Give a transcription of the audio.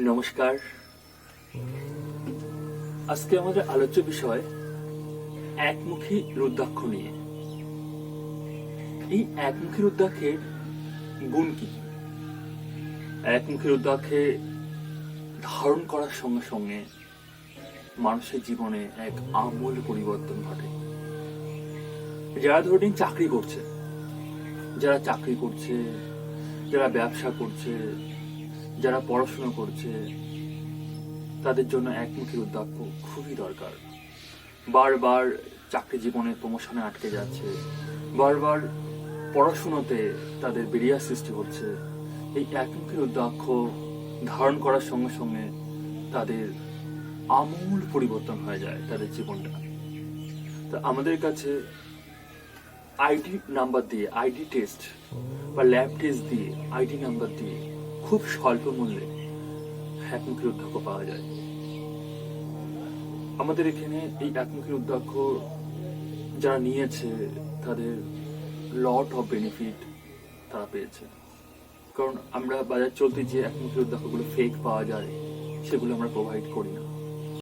নমস্কার। আজকে আমাদের আলোচ্য বিষয় একমুখী রুদ্রাক্ষ নিয়ে। এই একমুখী রুদ্রাক্ষের গুণ কি? একমুখী রুদ্রাক্ষে ধারণ করার সঙ্গে সঙ্গে মানুষের জীবনে এক আমূল পরিবর্তন ঘটে। যারা ধরুন চাকরি করছে, যারা ব্যবসা করছে, যারা পড়াশোনা করছে, তাদের জন্য একমুখী রুদ্রাক্ষ খুবই দরকার। বারবার চাকরি জীবনে প্রমোশনে আটকে যাচ্ছে, বারবার পড়াশোনাতে তাদের বেরিয়ার সৃষ্টি হচ্ছে। এই একমুখী রুদ্রাক্ষ ধারণ করার সঙ্গে সঙ্গে তাদের আমূল পরিবর্তন হয়ে যায় তাদের জীবনটা। তা আমাদের কাছে আইডি নাম্বার দিয়ে, আইডি টেস্ট বা ল্যাব টেস্ট দিয়ে, আইডি নাম্বার দিয়ে খুব স্বল্প মূল্যে একমুখী রুদ্রাক্ষ পাওয়া যায়। আমাদের এখানে এই একমুখী রুদ্রাক্ষ যারা নিয়েছে তাদের লট অফ বেনিফিট তারা পেয়েছে। কারণ আমরা বাজার চলতে যে একমুখী রুদ্রাক্ষগুলো ফেক পাওয়া যায় সেগুলো আমরা প্রোভাইড করি না।